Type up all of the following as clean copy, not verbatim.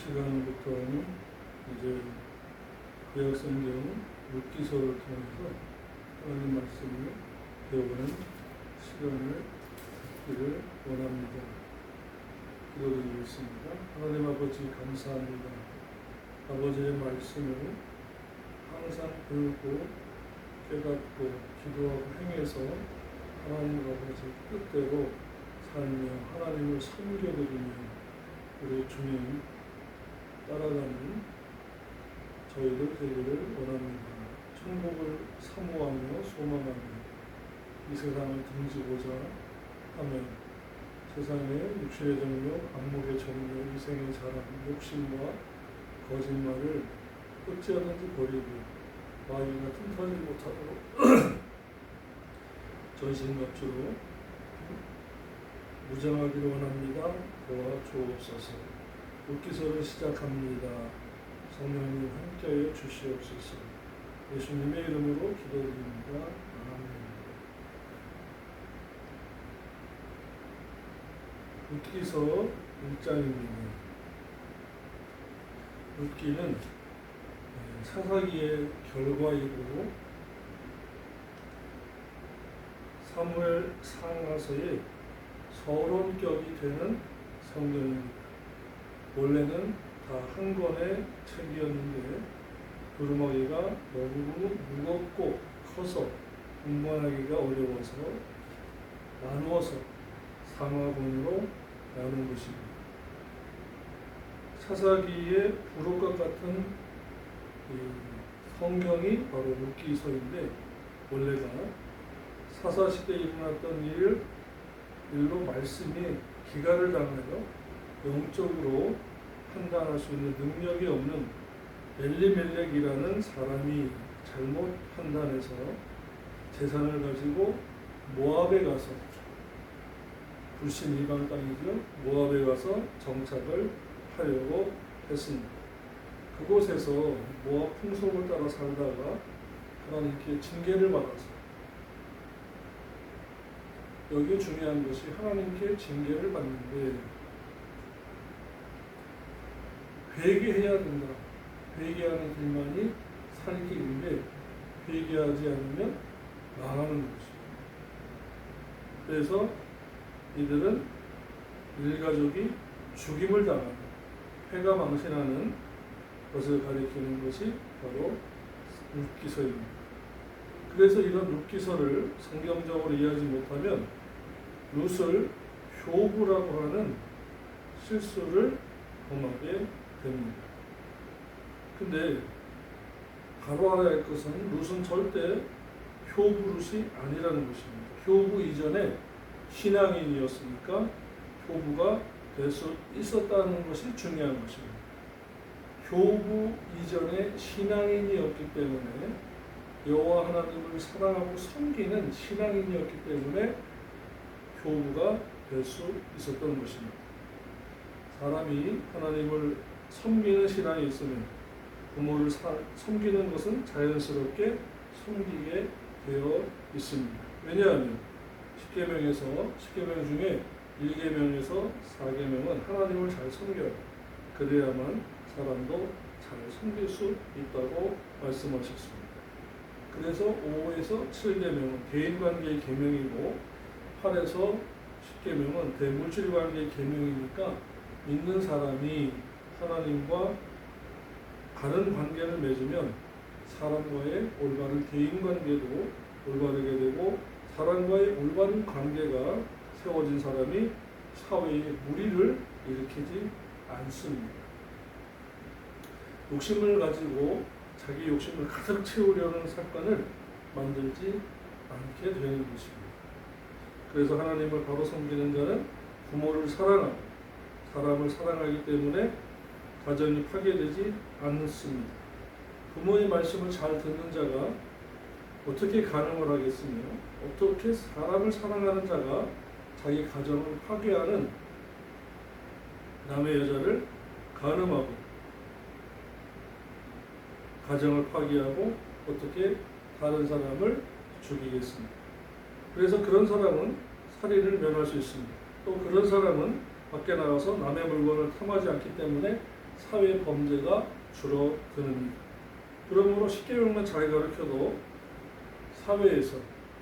시간부터는 이제 구약성경 룻기서를 통해서 하나님 말씀을 배우는 시간을 갖기를 원합니다. 기도드리겠습니다. 하나님 아버지 감사합니다. 아버지의 말씀을 항상 배우고 깨닫고 기도하고 행해서 하나님 아버지 뜻대로 살며 하나님을 섬겨드리며 우리 주님 따라가는 저희들 되기를 원합니다. 천국을 사모하며 소망하며 이 세상을 등지고자 하며 세상의 육신의 정욕, 안목의 정욕, 이생의 자랑, 욕심과 거짓말을 어찌하든지 버리고 마귀 같은 터질 못하도록 전신갑주로 무장하기를 원합니다. 도와주옵소서. 룻기서를 시작합니다. 성령님 함께하여 주시옵소서. 예수님의 이름으로 기도드립니다. 아멘. 룻기서 1장입니다. 룻기는 사사기의 결과이고 사무엘 상하서의 서론격이 되는 성경입니다. 원래는 다 한 권의 책이었는데 두루마기가 너무 무겁고 커서 분간하기가 어려워서 나누어서 상하본으로 나눈 것입니다. 사사기의 부록과 같은 성경이 바로 룻기서인데 원래가 사사시대에 일어났던 일로 말씀이 기가를 당하여 영적으로 판단할 수 있는 능력이 없는 엘리멜렉이라는 사람이 잘못 판단해서 재산을 가지고 모압에 가서 불신 이방 땅이죠. 모압에 가서 정착을 하려고 했습니다. 그곳에서 모압 풍속을 따라 살다가 하나님께 징계를 받았어요. 여기 중요한 것이 하나님께 징계를 받는데 회개해야 된다. 회개하는 길만이 살 길인데 회개하지 않으면 망하는 것이죠. 그래서 이들은 일가족이 죽임을 당하는 회가 망신하는 것을 가리키는 것이 바로 룻기서입니다. 그래서 이런 룻기서를 성경적으로 이해하지 못하면 룻을 효부라고 하는 실수를 범하게 됩니다. 근데 바로 알아야 할 것은 룻은 절대 효부룻이 아니라는 것입니다. 효부 이전에 신앙인이었으니까 효부가 될 수 있었다는 것이 중요한 것입니다. 효부 이전에 신앙인이었기 때문에 여호와 하나님을 사랑하고 섬기는 신앙인이었기 때문에 효부가 될 수 있었던 것입니다. 사람이 하나님을 섬기는 신앙이 있으면 부모를 섬기는 것은 자연스럽게 섬기게 되어 있습니다. 왜냐하면 10계명 중에 1계명에서 4계명은 하나님을 잘 섬겨야 그래야만 사람도 잘 섬길 수 있다고 말씀하셨습니다. 그래서 5에서 7계명은 대인관계의 계명이고 8에서 10계명은 대물질관계의 계명이니까 믿는 사람이 하나님과 바른 관계를 맺으면 사람과의 올바른 대인관계도 올바르게 되고 사람과의 올바른 관계가 세워진 사람이 사회에 무리를 일으키지 않습니다. 욕심을 가지고 자기 욕심을 가득 채우려는 사건을 만들지 않게 되는 것입니다. 그래서 하나님을 바로 섬기는 자는 부모를 사랑하고 사람을 사랑하기 때문에 가정이 파괴되지 않습니다. 부모의 말씀을 잘 듣는 자가 어떻게 가늠을 하겠으며 어떻게 사람을 사랑하는 자가 자기 가정을 파괴하는 남의 여자를 가늠하고 가정을 파괴하고 어떻게 다른 사람을 죽이겠습니까? 그래서 그런 사람은 살인을 면할 수 있습니다. 또 그런 사람은 밖에 나가서 남의 물건을 탐하지 않기 때문에 사회 범죄가 줄어드는. 그러므로 십계명만 잘 가르쳐도 사회에서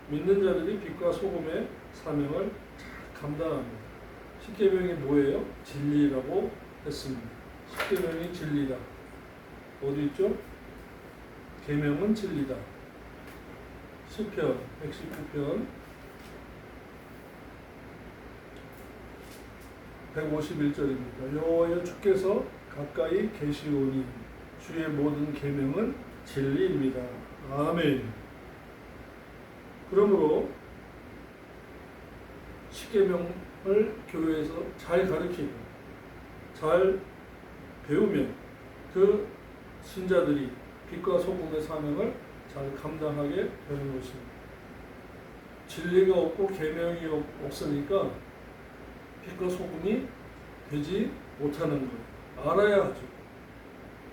믿는 자들이 빛과 소금의 사명을 잘 감당합니다. 십계명이 뭐예요? 진리라고 했습니다. 십계명이 진리다. 어디 있죠? 계명은 진리다. 시편 119편 151절입니다. 여호와여 주께서 가까이 계시오니 주의 모든 계명은 진리입니다. 아멘. 그러므로 십계명을 교회에서 잘 가르치고 잘 배우면 그 신자들이 빛과 소금의 사명을 잘 감당하게 되는 것입니다. 진리가 없고 계명이 없으니까 빛과 소금이 되지 못하는 거예요. 알아야 하죠.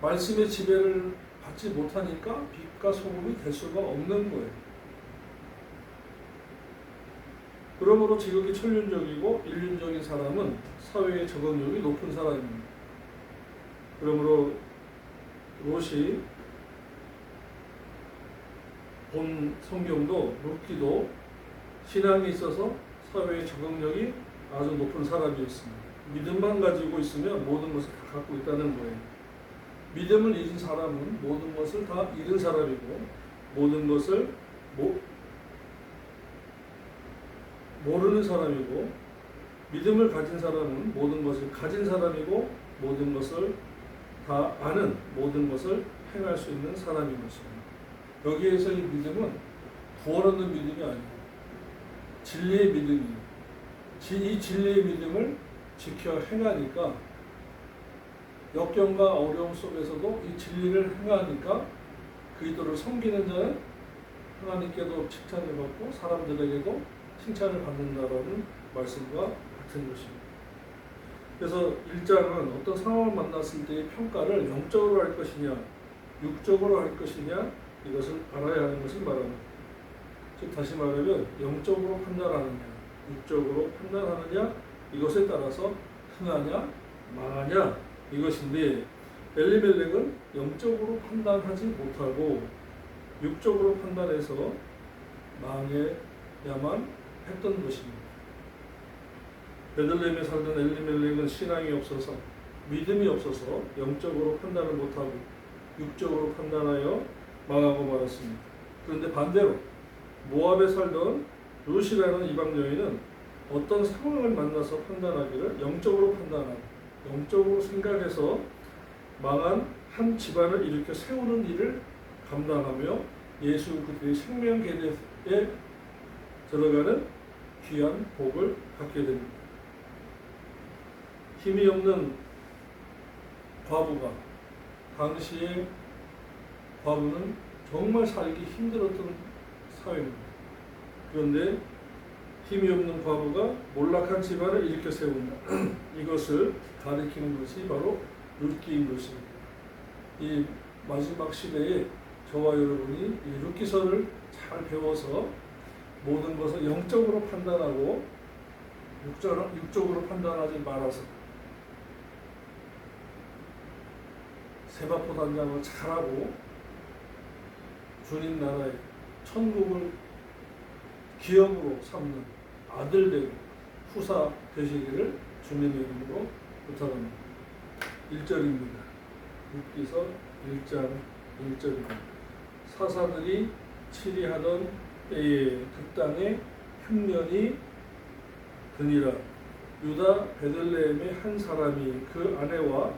말씀의 지배를 받지 못하니까 빛과 소금이 될 수가 없는 거예요. 그러므로 지극히 천륜적이고 인륜적인 사람은 사회의 적응력이 높은 사람입니다. 그러므로 롯이 본 성경도 룻기도 신앙이 있어서 사회의 적응력이 아주 높은 사람이었습니다. 믿음만 가지고 있으면 모든 것을 다 갖고 있다는 거예요. 믿음을 잃은 사람은 모든 것을 다 잃은 사람이고 모든 것을 모르는 사람이고 믿음을 가진 사람은 모든 것을 가진 사람이고 모든 것을 다 아는 모든 것을 행할 수 있는 사람인 것입니다. 여기에서 이 믿음은 구원 얻는 믿음이 아니고 진리의 믿음이에요. 이 진리의 믿음을 지켜 행하니까 역경과 어려움 속에서도 이 진리를 행하니까 그리스도를 섬기는 자는 하나님께도 칭찬을 받고 사람들에게도 칭찬을 받는다라는 말씀과 같은 것입니다. 그래서 1장은 어떤 상황을 만났을 때의 평가를 영적으로 할 것이냐 육적으로 할 것이냐 이것을 알아야 하는 것을 말합니다. 즉 다시 말하면 영적으로 판단하느냐 육적으로 판단하느냐 이것에 따라서 흥하냐 망하냐 이것인데 엘리멜렉은 영적으로 판단하지 못하고 육적으로 판단해서 망해야만 했던 것입니다. 베들레헴에 살던 엘리멜렉은 신앙이 없어서 믿음이 없어서 영적으로 판단을 못하고 육적으로 판단하여 망하고 말았습니다. 그런데 반대로 모압에 살던 룻이라는 이방 여인은 어떤 상황을 만나서 판단하기를 영적으로 판단하고 영적으로 생각해서 망한 한 집안을 일으켜 세우는 일을 감당하며 예수 그리스도의 생명 계대에 들어가는 귀한 복을 갖게 됩니다. 힘이 없는 과부가 당시에 과부는 정말 살기 힘들었던 사회입니다. 그런데 힘이 없는 과부가 몰락한 집안을 일으켜 세운다. 이것을 가리키는 것이 바로 룻기인 것입니다. 이 마지막 시대에 저와 여러분이 이 룻기서를 잘 배워서 모든 것을 영적으로 판단하고 육적으로 판단하지 말아서 세바포 단장을 잘하고 주님 나라의 천국을 기업으로 삼는 아들되고 후사 되시기를 주님의 이름으로 부탁합니다. 1절입니다. 룻기서 1장 1절입니다. 사사들이 치리하던 때에 그 땅에 흉년이 드니라. 유다 베들레헴의 한 사람이 그 아내와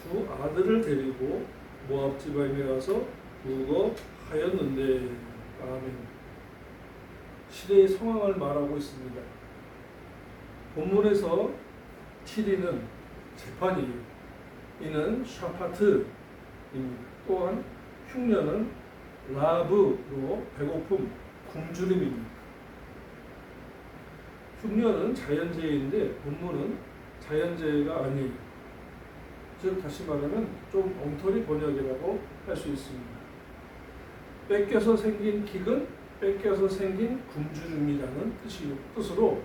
두 아들을 데리고 모압 지방에 가서 부거하였는데 아멘. 시대의 상황을 말하고 있습니다. 본문에서 치리는 재판이에요. 이는 샤파트입니다. 또한 흉년은 라브로 배고픔, 굶주림입니다. 흉년은 자연재해인데 본문은 자연재해가 아니에요. 즉 다시 말하면 좀 엉터리 번역이라고 할 수 있습니다. 뺏겨서 생긴 기근, 뺏겨서 생긴 굶주림이라는 뜻으로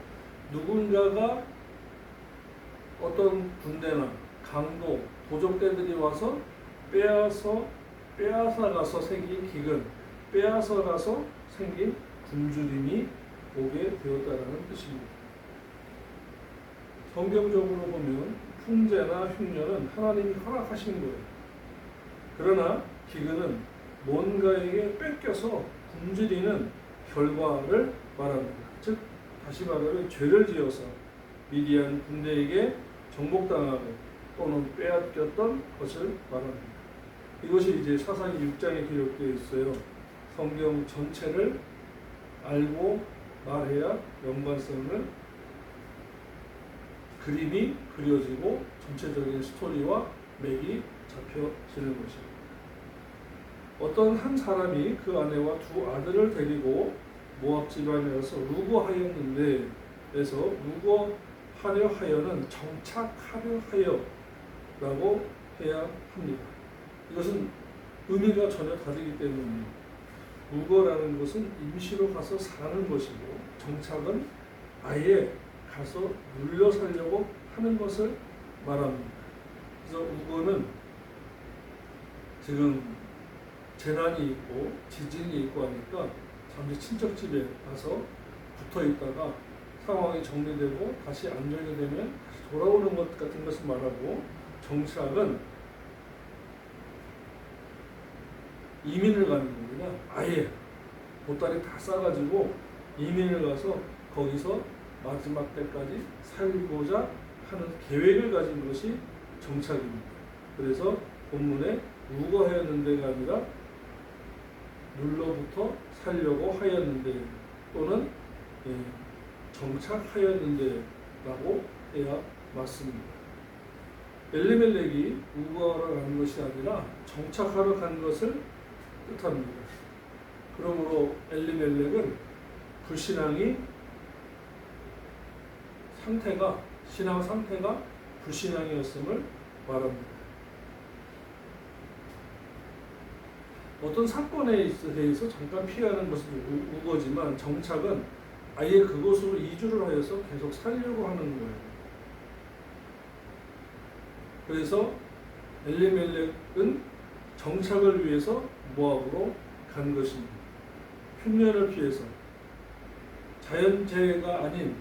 누군가가 어떤 군대나 강도, 고족대들이 와서 빼앗아가서 생긴 기근, 빼앗아가서 생긴 굶주림이 오게 되었다는 뜻입니다. 성경적으로 보면 풍재나 흉년은 하나님이 허락하신 거예요. 그러나 기근은 뭔가에게 뺏겨서 굶주리는 결과를 말합니다. 즉 다시 말하면 죄를 지어서 미디안 군대에게 정복당하고 또는 빼앗겼던 것을 말합니다. 이것이 이제 사사기 6장에 기록되어 있어요. 성경 전체를 알고 말해야 연관성을 그림이 그려지고 전체적인 스토리와 맥이 잡혀지는 것입니다. 어떤 한 사람이 그 아내와 두 아들을 데리고 모압 지방에 가서 루거하였는데 에서 루거하려 하여는 정착하려 하여라고 해야 합니다. 이것은 의미가 전혀 다르기 때문에 루거라는 것은 임시로 가서 사는 것이고 정착은 아예 가서 눌려 살려고 하는 것을 말합니다. 그래서 루거는 지금 재난이 있고 지진이 있고 하니까 잠시 친척 집에 가서 붙어 있다가 상황이 정리되고 다시 안정이 되면 다시 돌아오는 것 같은 것을 말하고, 정착은 이민을 가는 겁니다. 아예 보따리 다 싸가지고 이민을 가서 거기서 마지막 때까지 살고자 하는 계획을 가진 것이 정착입니다. 그래서 본문에 루거하였는데가 아니라 눌러붙어 살려고 하였는데 또는 정착하였는데라고 해야 맞습니다. 엘리멜렉이 루거하러 간 것이 아니라 정착하러 간 것을 뜻합니다. 그러므로 엘리멜렉은 불신앙이 신앙 상태가 불신앙이었음을 말합니다. 어떤 사건에 대해서 잠깐 피하는 것은 우거지만 정착은 아예 그곳으로 이주를 하여서 계속 살려고 하는 거예요. 그래서 엘리멜렉은 정착을 위해서 모압으로 간 것입니다. 흉년을 피해서 자연재해가 아닌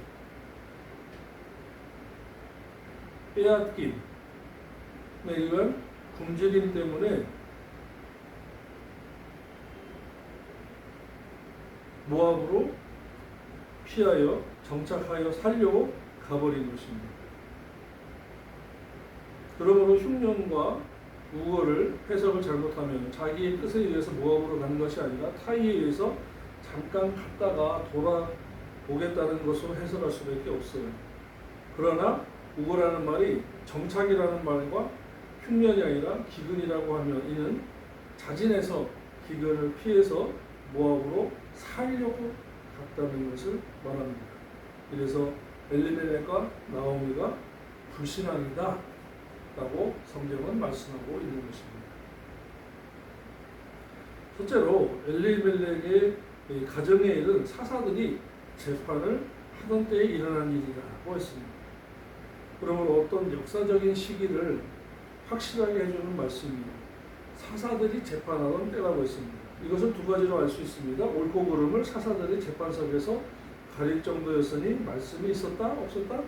빼앗김, 이런 굶주림 때문에 모압으로 피하여 정착하여 살려고 가버린 것입니다. 그러므로 흉년과 우거를 해석을 잘못하면 자기의 뜻에 의해서 모압으로 가는 것이 아니라 타의에 의해서 잠깐 갔다가 돌아오겠다는 것으로 해석할 수밖에 없어요. 그러나 우거라는 말이 정착이라는 말과 흉년이 아니라 기근이라고 하면 이는 자진해서 기근을 피해서 모압으로 살려고 갔다는 것을 말합니다. 그래서 엘리멜렉과 나오미가 불신앙이다 라고 성경은 말씀하고 있는 것입니다. 첫째로 엘리멜렉의 가정의 일은 사사들이 재판을 하던 때에 일어난 일이라고 했습니다. 그러므로 어떤 역사적인 시기를 확실하게 해주는 말씀입니다. 사사들이 재판하던 때라고 했습니다. 이것을 두 가지로 알 수 있습니다. 옳고 그름을 사사들이 재판석에서 가릴 정도였으니 말씀이 있었다? 없었다?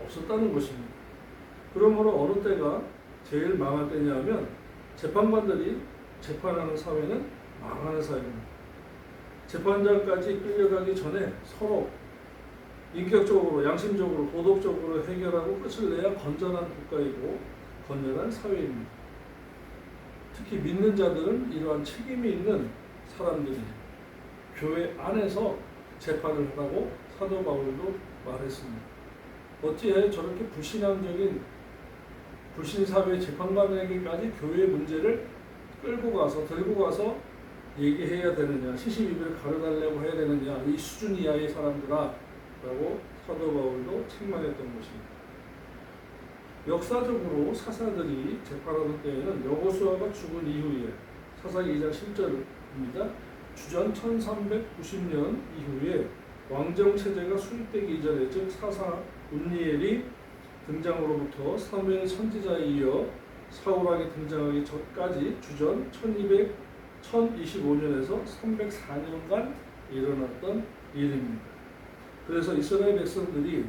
없었다는 것입니다. 그러므로 어느 때가 제일 망할 때냐 하면 재판관들이 재판하는 사회는 망하는 사회입니다. 재판장까지 끌려가기 전에 서로 인격적으로, 양심적으로, 도덕적으로 해결하고 끝을 내야 건전한 국가이고 건전한 사회입니다. 특히 믿는 자들은 이러한 책임이 있는 사람들이 교회 안에서 재판을 하라고 사도 바울도 말했습니다. 어찌해 저렇게 불신앙적인 불신사회 재판관에게까지 교회의 문제를 들고 가서 얘기해야 되느냐, 시시비비를 가려달라고 해야 되느냐, 이 수준 이하의 사람들아 라고 사도 바울도 책망했던 것입니다. 역사적으로 사사들이 재판하던 때에는 여호수아가 죽은 이후에 사사기 2장 10절입니다. 주전 1390년 이후에 왕정체제가 수립되기 이전에, 즉 사사 운니엘이 등장으로부터 사무엘 선지자에 이어 사울왕이 등장하기 전까지 주전 1025년에서 304년간 일어났던 일입니다. 그래서 이스라엘 백성들이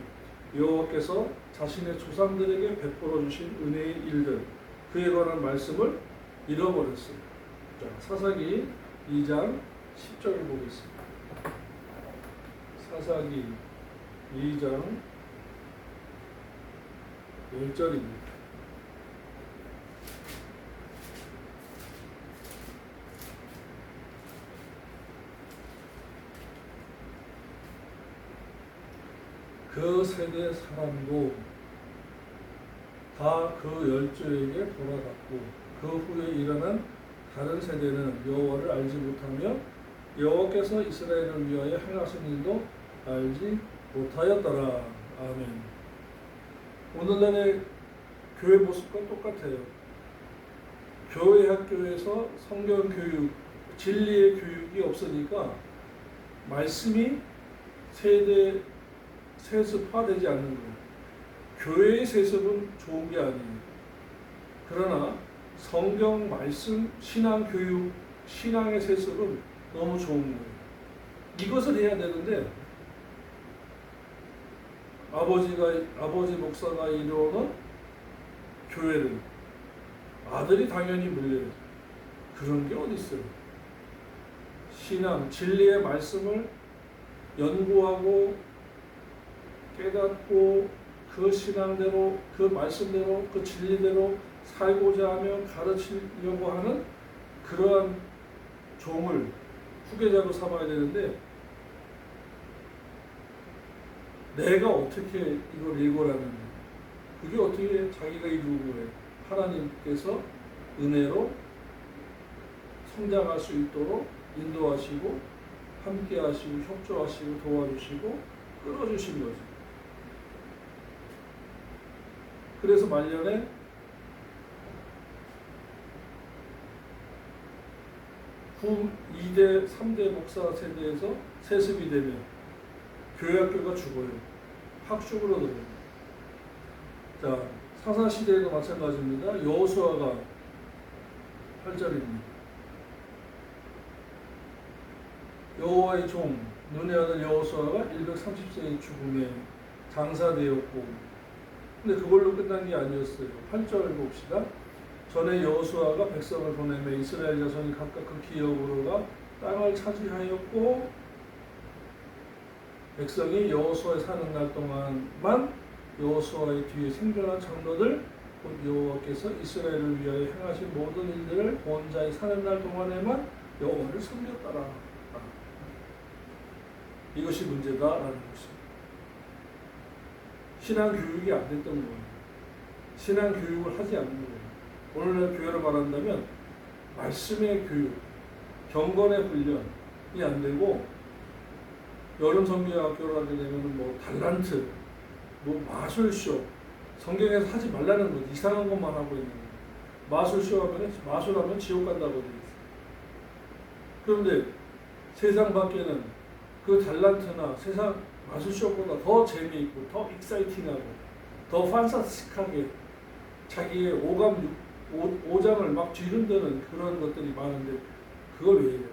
여호와께서 자신의 조상들에게 베풀어 주신 은혜의 일들, 그에 관한 말씀을 잃어버렸어요. 자, 사사기 2장 10절을 보겠습니다. 사사기 2장 10절입니다. 그 세대 사람도 다 그 열조에게 돌아갔고 그 후에 일어난 다른 세대는 여호와를 알지 못하며 여호와께서 이스라엘을 위하여 행하신 일도 알지 못하였더라. 아멘. 오늘날의 교회 모습과 똑같아요. 교회 학교에서 성경 교육, 진리의 교육이 없으니까 말씀이 세습화되지 않는 거예요. 교회의 세습은 좋은 게 아니에요. 그러나 성경 말씀, 신앙 교육, 신앙의 세습은 너무 좋은 거예요. 이것을 해야 되는데 아버지 목사가 이루어놓은 교회를 아들이 당연히 물려요. 그런 게 어디 있어요? 신앙, 진리의 말씀을 연구하고 깨닫고 그 신앙대로, 그 말씀대로, 그 진리대로 살고자 하며 가르치려고 하는 그러한 종을 후계자로 삼아야 되는데 내가 어떻게 이걸 읽어라는데 그게 어떻게 자기가 이루고 해. 하나님께서 은혜로 성장할 수 있도록 인도하시고 함께 하시고 협조하시고 도와주시고 끌어주신 거죠. 그래서 말년에 후 2대, 3대 목사 세대에서 세습이 되면 교회학교가 죽어요. 학축으로 들어요. 자, 사사시대에도 마찬가지입니다. 여호수아가 8절입니다. 여호와의 종 눈의 아들 여호수아가 130세의 죽음에 장사되었고 근데 그걸로 끝난 게 아니었어요. 8절 봅시다. 전에 여호수아가 백성을 보내며 이스라엘 자손이 각각 그 기업으로가 땅을 차지하였고 백성이 여호수아에 사는 날 동안만 여호수아의 뒤에 생존한 장로들 곧 여호와께서 이스라엘을 위하여 행하신 모든 일들을 본 자의 사는 날 동안에만 여호와를 섬겼더라. 이것이 문제다라는 것입니다. 신앙 교육이 안 됐던 거예요. 신앙 교육을 하지 않는 거예요. 오늘날 교회로 말한다면 말씀의 교육, 경건의 훈련이 안 되고 여름 성경학교를 하게 되면 뭐 달란트, 뭐 마술쇼, 성경에서 하지 말라는 것, 이상한 것만 하고 있는 거예요. 마술쇼 하면 마술하면 지옥 간다고 되어 있어요. 그런데 세상 밖에는 그 달란트나 세상 마술쇼보다 더 재미있고 더 익사이팅하고 더 판타스틱하게 자기의 오장을 막 뒤흔드는 그런 것들이 많은데 그걸 왜 해요?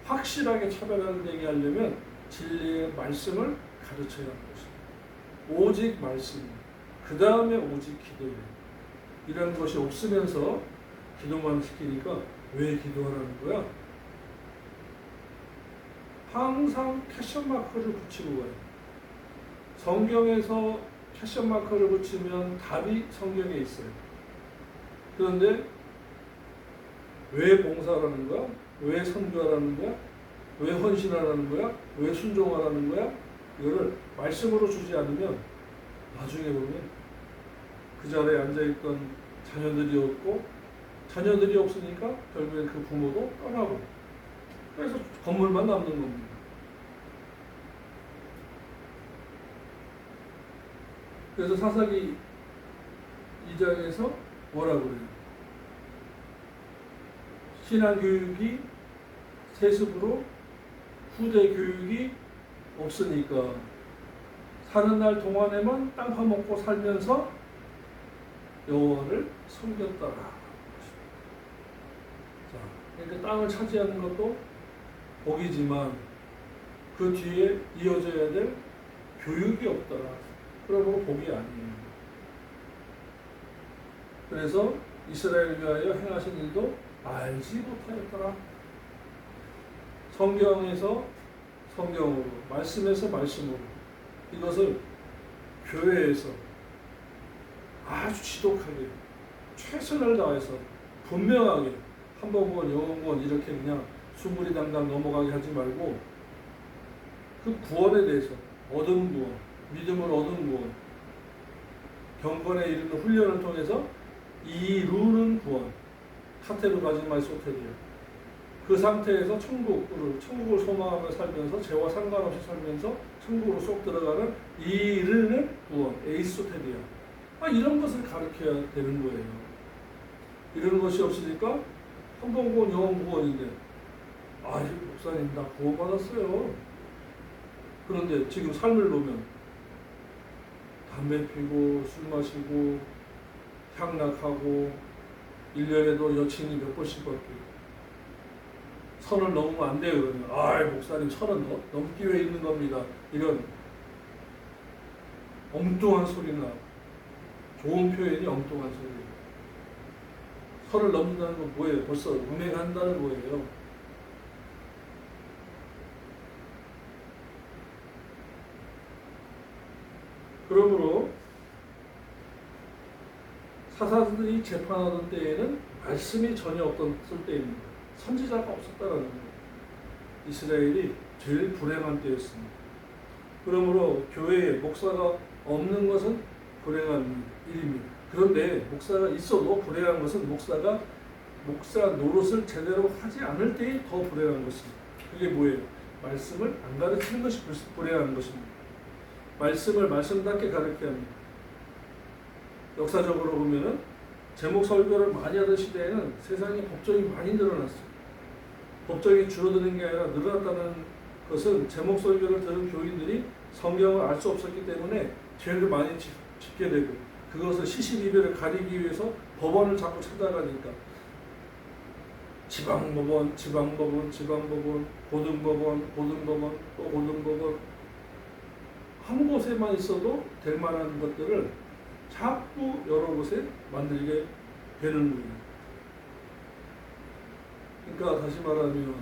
확실하게 차별화되게 하려면 진리의 말씀을 가르쳐야 하는 것입니다. 오직 말씀, 그 다음에 오직 기도예요. 이런 것이 없으면서 기도만 시키니까 왜 기도하라는 거야? 항상 캐션 마크를 붙이고 가요. 성경에서 캐션 마크를 붙이면 답이 성경에 있어요. 그런데 왜 봉사하라는 거야? 왜 선교하라는 거야? 왜 헌신하라는 거야? 왜 순종하라는 거야? 이거를 말씀으로 주지 않으면 나중에 보면 그 자리에 앉아있던 자녀들이 없고 자녀들이 없으니까 결국엔 그 부모도 떠나고 그래서 건물만 남는 겁니다. 그래서 사사기 2장에서 뭐라고 그래요? 신앙교육이 세습으로 후대 교육이 없으니까 사는 날 동안에만 땅 파먹고 살면서 여호와를 섬겼더라. 자, 그러니까 땅을 차지하는 것도 복이지만 그 뒤에 이어져야 될 교육이 없더라. 그러므로 복이 아니에요. 그래서 이스라엘 위하여 행하신 일도 알지 못하였더라. 성경에서 성경으로, 말씀에서 말씀으로, 이것을 교회에서 아주 지독하게 최선을 다해서 분명하게 한 번 본 영어 본 이렇게 그냥 수무리당당 넘어가게 하지 말고 그 구원에 대해서 얻은 구원, 믿음을 얻은 구원, 경건에 이르는 훈련을 통해서 이루는 구원, 카테르바지마이 소테리아, 그 상태에서 천국을 소망하며 살면서 죄와 상관없이 살면서 천국으로 쏙 들어가는 이르는 구원, 에이소테리아, 이런 것을 가르쳐야 되는 거예요. 이런 것이 없으니까 한 번 구원, 영원 구원인데 목사님 나 구원 받았어요. 그런데 지금 삶을 보면 담배 피고 술 마시고 향락하고 1년에도 여친이 몇 번씩 바뀌고 선을 넘으면 안 돼요. 그러면 목사님 선은 넘기 위해 있는 겁니다. 이런 엉뚱한 소리나 좋은 표현이 엉뚱한 소리예요. 선을 넘는다는 건 뭐예요? 벌써 음행한다는 거예요. 그러므로 사사들이 재판하던 때에는 말씀이 전혀 없었을 때입니다. 선지자가 없었다는 거예요. 이스라엘이 제일 불행한 때였습니다. 그러므로 교회에 목사가 없는 것은 불행한 일입니다. 그런데 목사가 있어도 불행한 것은 목사가 목사 노릇을 제대로 하지 않을 때에 더 불행한 것입니다. 그게 뭐예요? 말씀을 안 가르치는 것이 불행한 것입니다. 말씀을 말씀답게 가르쳐야 합니다. 역사적으로 보면은 제목 설교를 많이 하던 시대에는 세상에 법정이 많이 늘어났어요. 법정이 줄어드는 게 아니라 늘어났다는 것은 제목 설교를 들은 교인들이 성경을 알 수 없었기 때문에 죄를 많이 짓게 되고, 그것을 시시비비를 가리기 위해서 법원을 자꾸 찾아가니까 지방법원, 고등법원, 또 고등법원, 한 곳에만 있어도 될 만한 것들을 자꾸 여러 곳에 만들게 되는 거예요. 그러니까 다시 말하면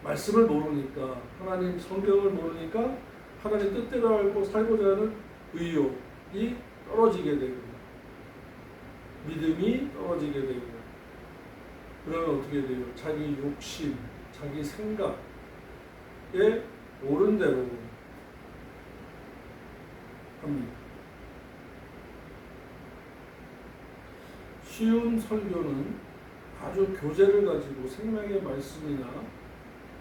말씀을 모르니까, 하나님 성경을 모르니까 하나님 뜻대로 알고 살고자 하는 의욕이 떨어지게 되고 믿음이 떨어지게 되고, 그러면 어떻게 돼요? 자기 욕심, 자기 생각에 옳은 대로 합니다. 쉬운 설교는 아주 교재를 가지고 생명의 말씀이나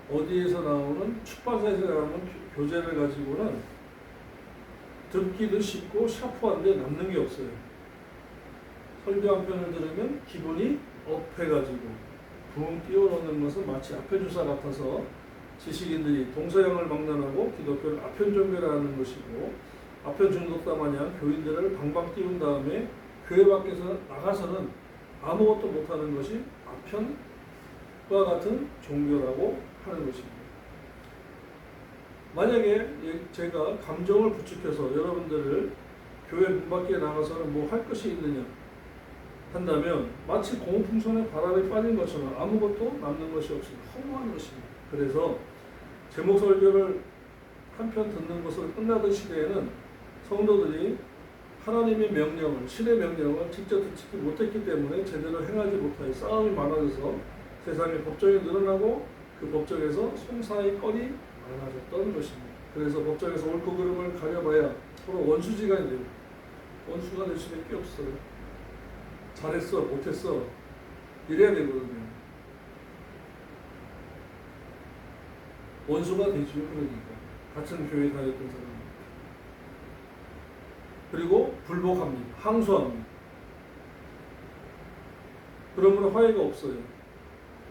어디에서 나오는 출판사에서 나오는 교재를 가지고는 듣기도 쉽고 샤프한데 남는 게 없어요. 설교 한 편을 들으면 기분이 업해가지고 붕 띄워놓는 것은 마치 아편주사 같아서 지식인들이 동서양을 막론하고 기독교를 아편종교라는 것이고, 아편중독자 마냥 교인들을 방방 띄운 다음에 교회 밖에서 나가서는 아무것도 못하는 것이 아편과 같은 종교라고 하는 것입니다. 만약에 제가 감정을 부추겨서 여러분들을 교회 문 밖에 나가서는 뭐 할 것이 있느냐 한다면 마치 공풍선에 바람에 빠진 것처럼 아무것도 남는 것이 없습니다. 허무한 것입니다. 그래서 제목 설교를 한 편 듣는 것으로 끝나던 시대에는 성도들이 하나님의 명령을, 신의 명령을 직접 듣지 못했기 때문에 제대로 행하지 못하여 싸움이 많아져서 세상에 법정이 늘어나고 그 법정에서 송사의 건이 많아졌던 것입니다. 그래서 법정에서 옳고 그름을 가려봐야 서로 원수지간이 돼요. 원수가 될 수밖에 없어요. 잘했어, 못했어 이래야 되거든요. 원수가 되죠. 그러니까 같은 교회 다녔던 사람. 그리고 불복합니다. 항소합니다. 그러므로 화해가 없어요.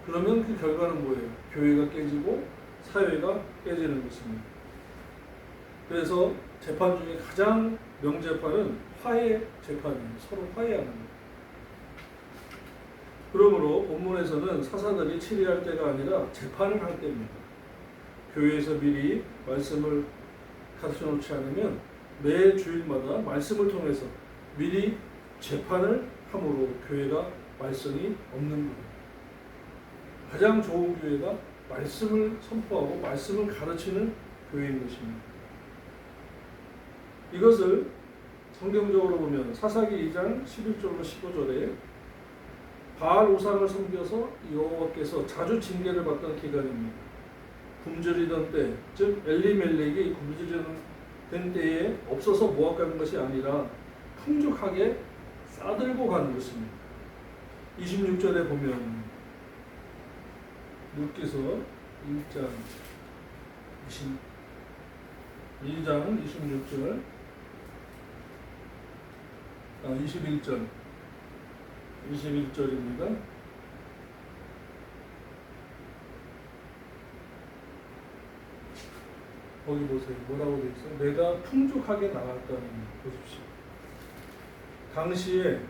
그러면 그 결과는 뭐예요? 교회가 깨지고 사회가 깨지는 것입니다. 그래서 재판 중에 가장 명재판은 화해 재판이에요. 서로 화해하는 거예요. 그러므로 본문에서는 사사들이 치리할 때가 아니라 재판을 할 때입니다. 교회에서 미리 말씀을 가르쳐 놓지 않으면 매 주일마다 말씀을 통해서 미리 재판을 함으로 교회가 말씀이 없는 거예요. 가장 좋은 교회가 말씀을 선포하고 말씀을 가르치는 교회인 것입니다. 이것을 성경적으로 보면 사사기 2장 11절로 15절에 바알 우상을 섬겨서 여호와께서 자주 징계를 받던 기간입니다. 굶주리던 때, 즉 엘리멜렉이 굶주리던 때에 없어서 모압 가는 것이 아니라 풍족하게 싸들고 가는 것입니다. 26절에 보면 룻기서 1장 26절 21절입니다. 거기 보세요. 뭐라고 되어 있어요? 내가 풍족하게 나갔다는 보십시오. 당시에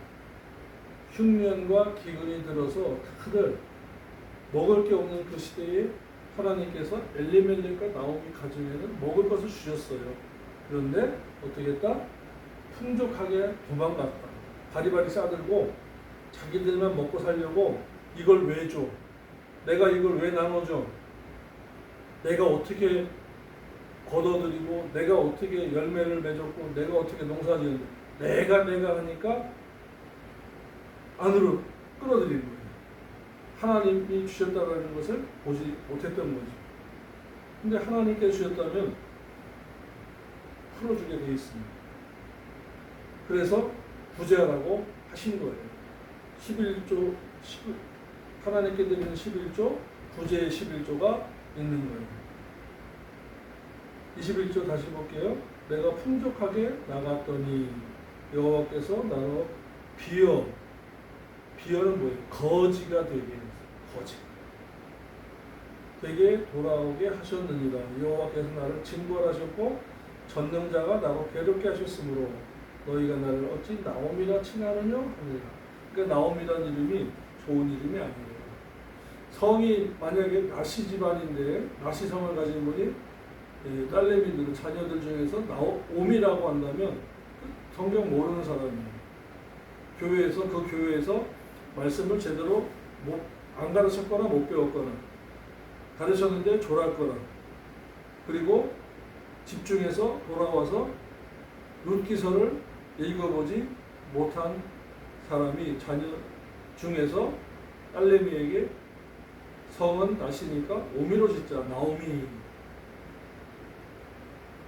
흉년과 기근이 들어서 다들 먹을 게 없는 그 시대에 하나님께서 엘리멜렉과 나오미 가정에는 먹을 것을 주셨어요. 그런데 어떻게 했다? 풍족하게 도망갔다. 바리바리 싸들고 자기들만 먹고 살려고 이걸 왜 줘? 내가 이걸 왜 나눠줘? 내가 어떻게 걷어들이고 내가 어떻게 열매를 맺었고 내가 어떻게 농사지었는데 내가 하니까 안으로 끌어들이는 거예요. 하나님이 주셨다는 것을 보지 못했던 거죠. 근데 하나님께 주셨다면 풀어주게 되어 있습니다. 그래서 부재하라고 하신 거예요. 11조, 하나님께 드리는 11조, 부재의 11조가 있는 거예요. 21조 다시 볼게요. 내가 풍족하게 나갔더니 여호와께서 나로 비어는 뭐예요? 거지가 되게 했어요. 거지. 되게 돌아오게 하셨느니라. 여호와께서 나를 징벌하셨고 전능자가 나로 괴롭게 하셨으므로 너희가 나를 어찌 나옴이라 칭하느냐 하니라. 그러니까 나옴이라는 이름이 좋은 이름이 아니에요. 성이 만약에 나시 집안인데 나시 성을 가진 분이 딸내미들, 자녀들 중에서 나옴이라고 한다면 성경 모르는 사람이에요. 그 교회에서 말씀을 제대로 안 가르쳤거나 못 배웠거나 가르쳤는데 졸았거나 그리고 집중해서 돌아와서 룻기서를 읽어보지 못한 사람이 자녀 중에서 딸내미에게 성은 나시니까 오미로 짓자 나오미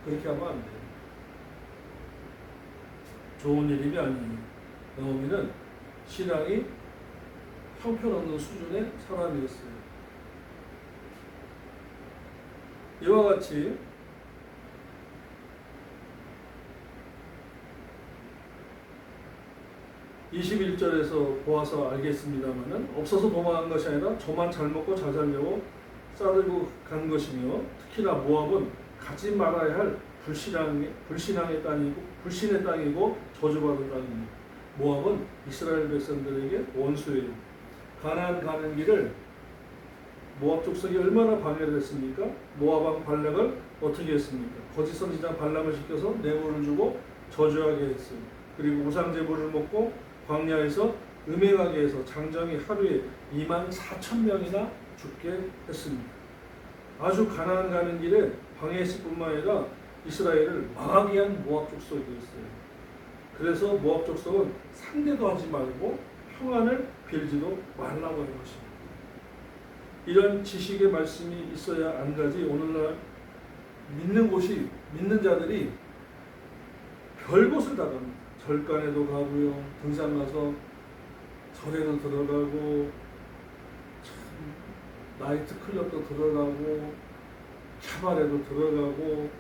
그렇게 하면 안 돼요. 좋은 이름이 아니에요. 나오미는 신앙이 형편없는 수준의 사람이었어요. 이와 같이 (21절에서) 보아서 알겠습니다마는 없어서 도망한 것이 아니라 저만 잘 먹고 잘 살려고 싸들고 간 것이며 특히나 모압은 가지 말아야 할 불신의 땅이고 저주받은 땅입니다. 모압은 이스라엘 백성들에게 원수예요. 가나안 가는 길을 모압 족속이 얼마나 방해를 했습니까? 모압 왕 발락을 어떻게 했습니까? 거짓 선지자 발람을 시켜서 뇌물을 주고 저주하게 했어요. 그리고 우상제물을 먹고 광야에서 음행하게 해서 장정이 하루에 24,000명이나 죽게 했습니다. 아주 가나안 가는 길에 방해했을 뿐만 아니라 이스라엘을 망하게 한 모압 족속이 있어요. 그래서 모압 족속은 상대도 하지 말고 평안을 빌지도 말라고 하는 것입니다. 이런 지식의 말씀이 있어야 안 가지 오늘날 믿는 자들이 별곳을 다 갑니다. 절간에도 가고요. 등산 가서 절에도 들어가고 나이트 클럽도 들어가고 캐바레도 들어가고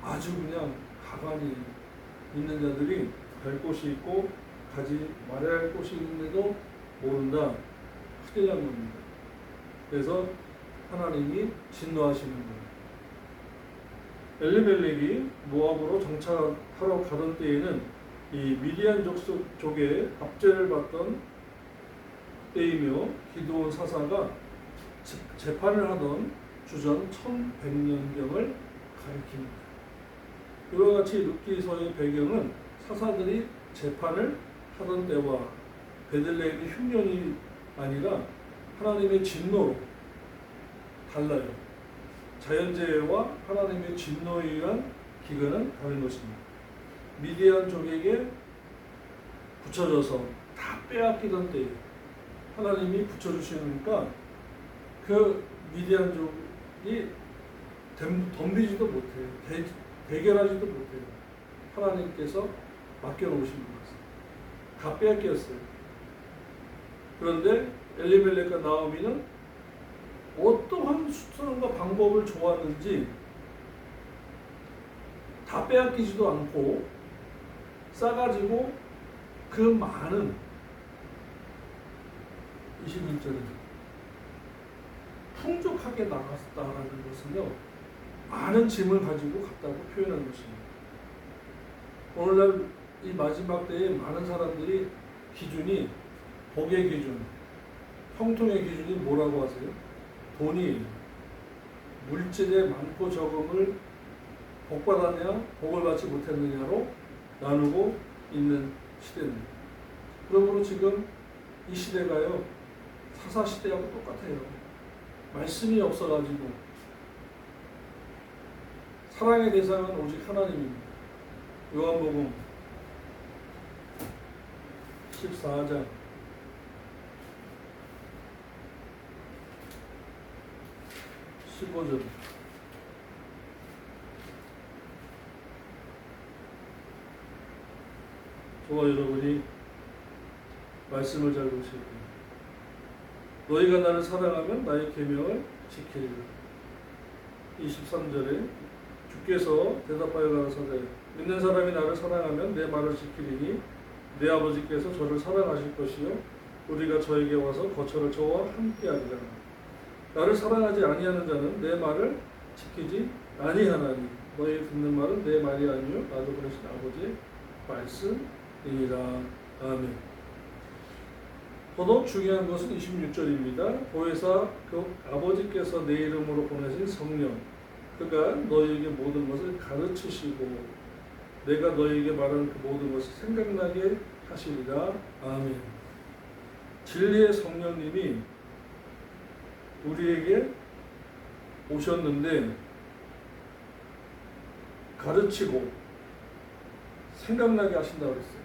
아주 그냥 가만히 있는 자들이 갈 곳이 있고 가지 말아야 할 곳이 있는데도 모른다. 큰일 난 겁니다. 그래서 하나님이 진노하시는 거예요. 엘리멜렉이 모압으로 정착하러 가던 때에는 이 미디안 족속 쪽에 압제를 받던 때이며 기드온 사사가 재판을 하던 주전 1100년경을 가리킵니다. 이와 같이 룻기서의 배경은 사사들이 재판을 하던 때와 베들레헴의 흉년이 아니라 하나님의 진노로 달라요. 자연재해와 하나님의 진노에 의한 기근은 다른 것입니다. 미디안 족에게 붙여져서 다 빼앗기던 때에 하나님이 붙여주시니까 그 미디안 족이 덤비지도 못해요. 대결하지도 못해요. 하나님께서 맡겨놓으신 것을 다 빼앗겼어요. 그런데 엘리멜렉과 나오미는 어떠한 수단과 방법을 좋았는지 다 빼앗기지도 않고 싸가지고 그 많은 21절에 풍족하게 나갔다라는 것은요, 많은 짐을 가지고 갔다고 표현한 것입니다. 오늘날 이 마지막 때에 많은 사람들이 기준이, 복의 기준, 형통의 기준이 뭐라고 하세요? 돈이, 물질의 많고 적음을 복받았냐, 복을 받지 못했느냐로 나누고 있는 시대입니다. 그러므로 지금 이 시대가요, 사사 시대하고 똑같아요. 말씀이 없어가지고 사랑의 대상은 오직 하나님입니다. 요한복음 14장 15절. 저와 여러분이 말씀을 잘 보시고 너희가 나를 사랑하면 나의 계명을 지키리라. 23절에 주께서 대답하여 가라사대 믿는 사람이 나를 사랑하면 내 말을 지키리니 내 아버지께서 저를 사랑하실 것이요 우리가 저에게 와서 거처를 저와 함께하리라. 나를 사랑하지 아니하는 자는 내 말을 지키지 아니하나니 너희 듣는 말은 내 말이 아니요 나도 보내신 아버지의 말씀이니라. 아멘. 더더욱 중요한 것은 26절입니다. 보혜사 그 아버지께서 내 이름으로 보내신 성령 그가 너희에게 모든 것을 가르치시고 내가 너희에게 말하는 그 모든 것을 생각나게 하시리라. 아멘. 진리의 성령님이 우리에게 오셨는데 가르치고 생각나게 하신다고 그랬어요.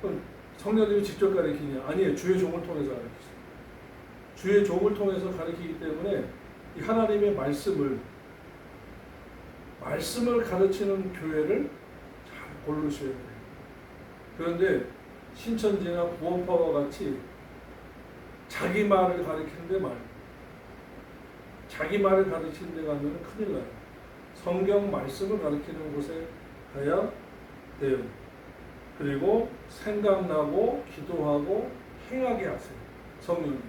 그럼 성령님이 직접 가르치냐? 아니에요. 주의 종을 통해서 가르치세요. 주의 종을 통해서 가르치기 때문에 이 하나님의 말씀을 가르치는 교회를 잘 고르셔야 돼요. 그런데 신천지나 구원파와 같이 자기 말을 가르치는데 자기 말을 가르치는 데 가면 큰일 나요. 성경 말씀을 가르치는 곳에 가야 돼요. 그리고 생각나고 기도하고 행하게 하세요. 성령님.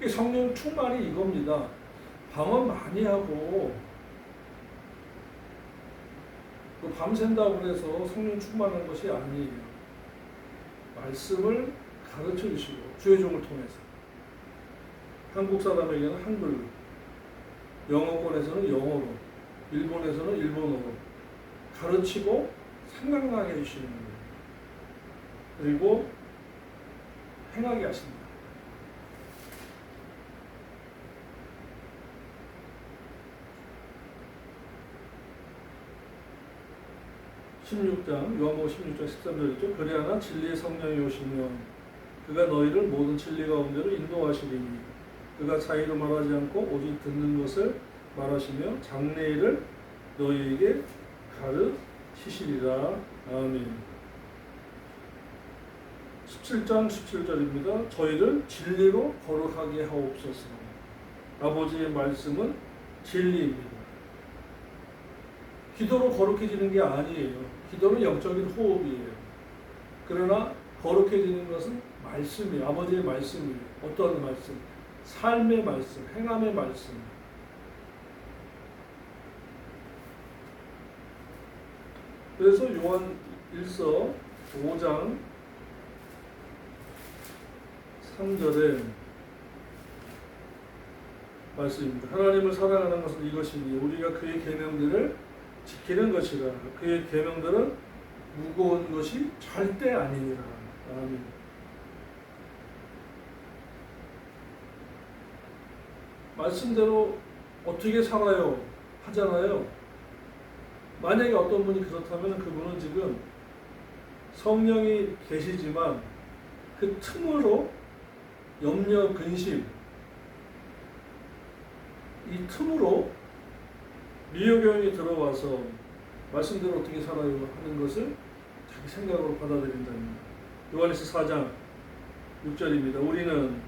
성령 충만이 이겁니다. 방언 많이 하고 밤샌다고 해서 성령 충만한 것이 아니에요. 말씀을 가르쳐 주시고 주의 종을 통해서 한국 사람에게는 한글로, 영어권에서는 영어로, 일본에서는 일본어로 가르치고 생각나게 해주시는 거예요. 그리고 행하게 하십니다. 요한복음 16장 13절이죠. 그리하나 진리의 성령이 오시면 그가 너희를 모든 진리 가운데로 인도하시리니 그가 자의로 말하지 않고 오직 듣는 것을 말하시며 장래일을 너희에게 가르치시리라. 아멘. 17장 17절입니다. 저희를 진리로 거룩하게 하옵소서. 아버지의 말씀은 진리입니다. 기도로 거룩해지는 게 아니에요. 기도는 영적인 호흡이에요. 그러나 거룩해지는 것은 말씀이에요. 아버지의 말씀이에요. 어떤 말씀? 삶의 말씀, 행함의 말씀. 그래서 요한 1서 5장 3절에 말씀입니다. 하나님을 사랑하는 것은 이것이니 우리가 그의 계명들을 지키는 것이라. 그의 계명들은 무거운 것이 절대 아니니라. 아멘. 말씀대로 어떻게 살아요? 하잖아요. 만약에 어떤 분이 그렇다면 그분은 지금 성령이 계시지만 그 틈으로 염려, 근심, 이 틈으로 미혹경이 들어와서 말씀대로 어떻게 살아요 하는 것을 자기 생각으로 받아들인다는 요한일서 4장 6절입니다. 우리는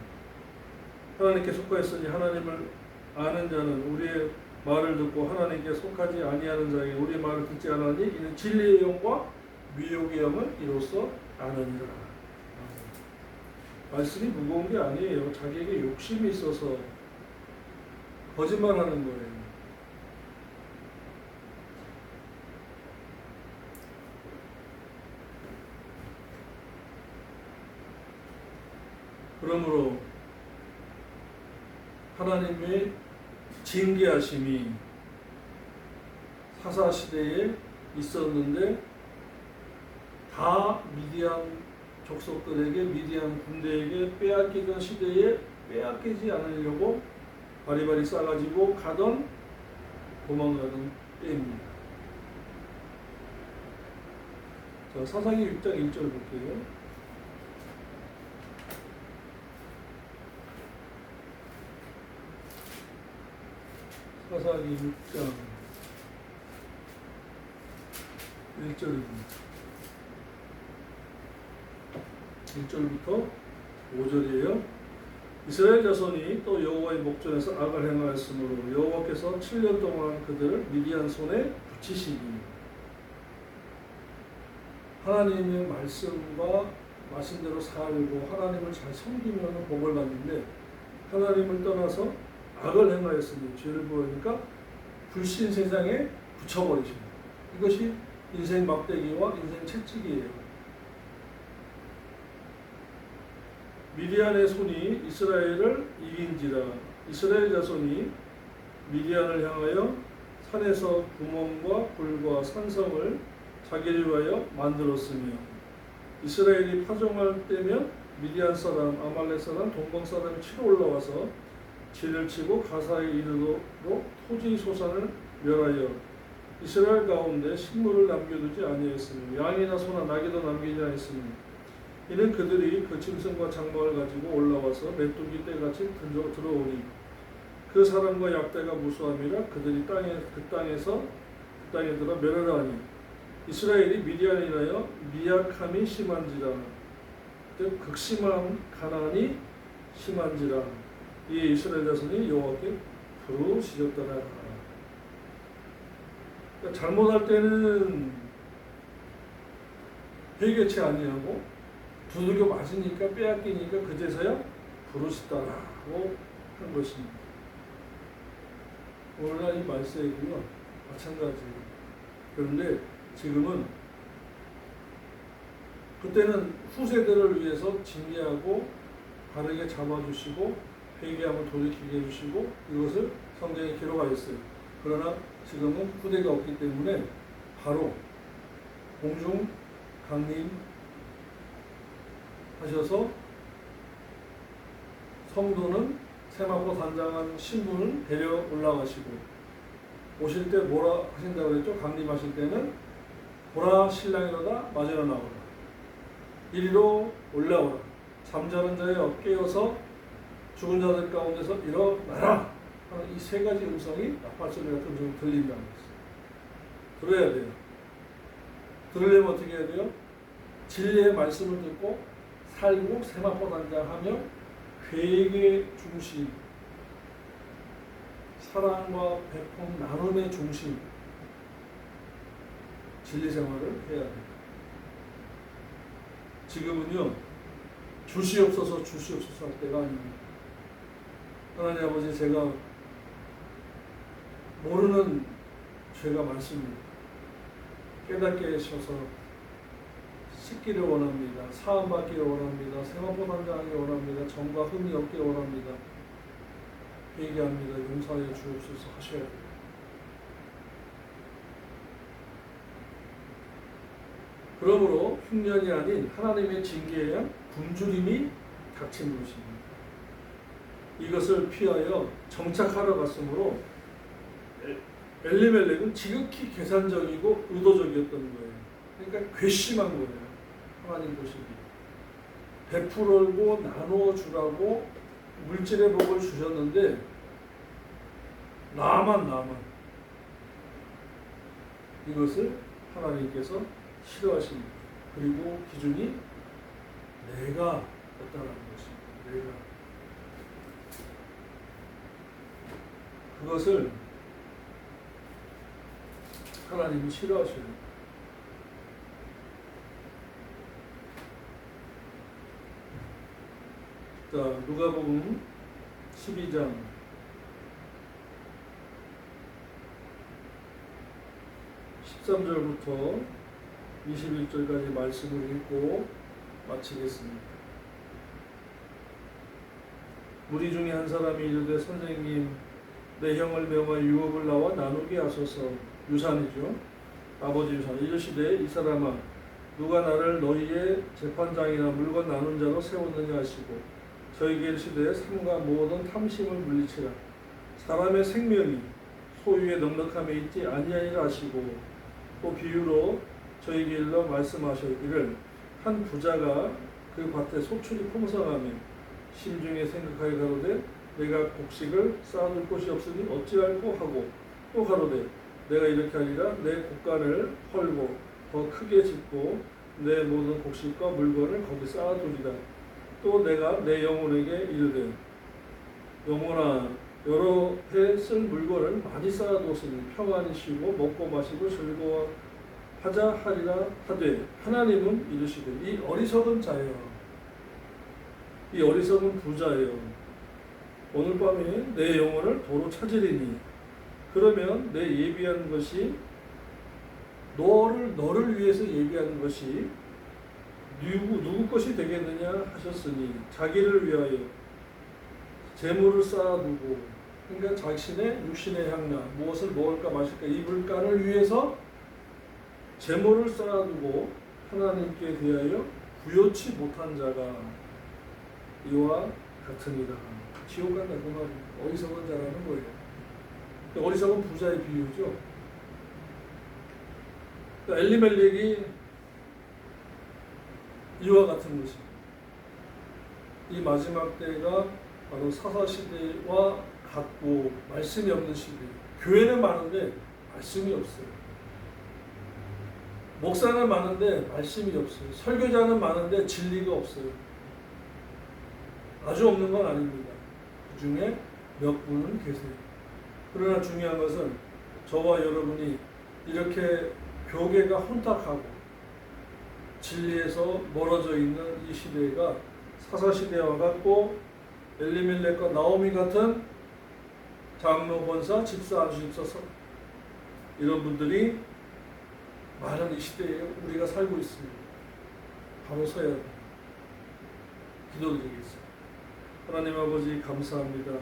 하나님께 속하였으니 하나님을 아는 자는 우리의 말을 듣고 하나님께 속하지 아니하는 자에게 우리의 말을 듣지 않으니 이는 진리의 영과 미혹의 영을 이로써 아느니라. 말씀이 무거운 게 아니에요. 자기에게 욕심이 있어서 거짓말하는 거예요. 그러므로 하나님의 징계하심이 사사시대에 있었는데 다 미디안 족속들에게, 미디안 군대에게 빼앗기던 시대에 빼앗기지 않으려고 바리바리 싸가지고 가던, 도망가던 때입니다. 자, 사사기 6장 1절 볼게요. 사사기 6장 1절입니다. 1절부터 5절이에요. 이스라엘 자손이 또 여호와의 목전에서 악을 행하였으므로 여호와께서 7년 동안 그들을 미디안 손에 붙이시니. 하나님의 말씀과 말씀대로 살고 하나님을 잘 섬기면 복을 받는데 하나님을 떠나서 악을 행하였으니, 죄를 부으니까 불신 세상에 붙여버리십니다. 이것이 인생 막대기와 인생 채찍이에요. 미디안의 손이 이스라엘을 이긴지라. 이스라엘 자손이 미디안을 향하여 산에서 구멍과 굴과 산성을 자기를 위하여 만들었으며, 이스라엘이 파종할 때면 미디안 사람, 아말렉 사람, 동방 사람이 치러 올라와서 진을 치고 가사에 이르도록 토지 소산을 멸하여 이스라엘 가운데 식물을 남겨두지 아니하였으며 양이나 소나 나귀도 남기지 아니하였으며, 이는 그들이 그 짐승과 장막을 가지고 올라와서 메뚜기 떼같이 들어오니 그 사람과 약대가 무수함이라 그들이 그 땅에 들어 멸하라니, 이스라엘이 미디안에 인하여 미약함이 심한지라. 즉 극심한 가난이 심한지라. 이에 이스라엘 자손이 여호와께 부르짖었더라. 그러니까 잘못할 때는 회개치 아니하고 두들겨 맞으니까, 빼앗기니까 그제서야 부르짖다라고 한 것입니다. 오늘날 이 말세이고요, 마찬가지예요. 그런데 지금은, 그때는 후세대를 위해서 징계하고 바르게 잡아주시고 회개하면 돌이키게 해주시고 이것을 성경에 기록하였어요. 그러나 지금은 후대가 없기 때문에 바로 공중 강림 하셔서 성도는 세마포 단장한 신분을 데려 올라가시고, 오실 때 뭐라 하신다고 그랬죠? 강림하실 때는 보라 신랑이로다 맞으러 나오라, 이리로 올라오라, 잠자는 자여 깨어서 죽은 자들 가운데서 일어나라 하는 이 세 가지 음성이 나팔소리 같은 음성이 들린다는 것이죠. 들어야 돼요. 들으려면 어떻게 해야 돼요? 진리의 말씀을 듣고 살고 세마포 단장하며 회개 중심, 사랑과 배품 나눔의 중심, 진리 생활을 해야 돼요. 지금은요, 주시옵소서 할 때가 아닙니다. 하나님 아버지, 제가 모르는 죄가 많습니다. 깨닫게 하셔서 씻기를 원합니다. 사함받기를 원합니다. 세마포 단장하기를 원합니다. 정과 흠이 없기를 원합니다. 회개합니다. 용서하여 주옵소서 하셔야 돼요. 그러므로 흉년이 아닌 하나님의 징계에 굶주림이 닥친 것입니다. 이것을 피하여 정착하러 갔으므로 엘리멜렉은 지극히 계산적이고 의도적이었던 거예요. 그러니까 괘씸한 거예요. 하나님 보시기 베풀고 나누어 주라고 물질의 복을 주셨는데 나만 이것을 하나님께서 싫어하십니다. 그리고 기준이 내가 없다라는 것입니다. 내가 그것을 하나님이 싫어하셔요. 자, 누가복음 12장 13절부터 21절까지 말씀을 읽고 마치겠습니다. 무리 중에 한 사람이 이르되 선생님 내 형을 명하여 유업을 나와 나누게 하소서. 유산이죠. 아버지 유산. 이르시되 이 사람아 누가 나를 너희의 재판장이나 물건 나눈 자로 세웠느냐 하시고 저에게 이르시되 삼가 모든 탐심을 물리치라. 사람의 생명이 소유의 넉넉함에 있지 아니하니라 하시고 또 비유로 저에게 일러 말씀하시기를 한 부자가 그 밭에 소출이 풍성하며 심중에 생각하여 가로되 내가 곡식을 쌓아둘 곳이 없으니 어찌할꼬 하고 또 가로되 내가 이렇게 하리라 내 곡간을 헐고 더 크게 짓고 내 모든 곡식과 물건을 거기 쌓아두리라. 또 내가 내 영혼에게 이르되 영혼아 여러 해 쓸 물건을 많이 쌓아두었으니 평안히 쉬고 먹고 마시고 즐거워하자 하리라 하되 하나님은 이르시되 이 어리석은 자여 이 어리석은 부자여 오늘 밤에 내 영혼을 도로 찾으리니 그러면 내 예비한 것이 너를 위해서 예비한 것이 누구 것이 되겠느냐 하셨으니 자기를 위하여 재물을 쌓아두고 그러니까 자신의 육신의 향락 무엇을 먹을까 마실까 입을까를 위해서 재물을 쌓아두고 하나님께 대하여 부요치 못한 자가 이와 같으니라. 지옥 간다 그 말이에요. 어리석은 자라는 거예요. 어리석은 부자의 비유죠. 엘리멜렉이 이와 같은 것입니다. 이 마지막 때가 바로 사사시대와 같고 말씀이 없는 시대. 교회는 많은데 말씀이 없어요. 목사는 많은데 말씀이 없어요. 설교자는 많은데 진리가 없어요. 아주 없는 건 아닙니다. 그 중에 몇 분은 계세요. 그러나 중요한 것은 저와 여러분이 이렇게 교계가 혼탁하고 진리에서 멀어져 있는 이 시대가 사사시대와 같고 엘리멜렉과 나오미 같은 장로, 권사, 집사, 안수집사 이런 분들이 많은 이 시대에 우리가 살고 있습니다. 바로 서야 합니다. 기도드리겠습니다. 하나님 아버지 감사합니다.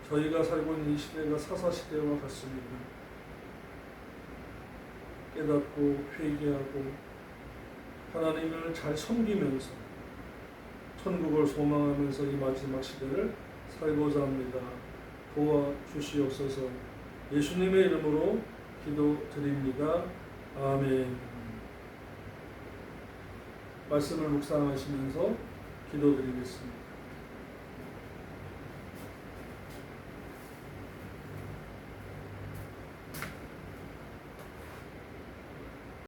저희가 살고 있는 이 시대가 사사시대와 같습니다. 깨닫고 회개하고 하나님을 잘 섬기면서 천국을 소망하면서 이 마지막 시대를 살고자 합니다. 도와주시옵소서. 예수님의 이름으로 기도드립니다. 아멘. 말씀을 묵상하시면서 기도드리겠습니다.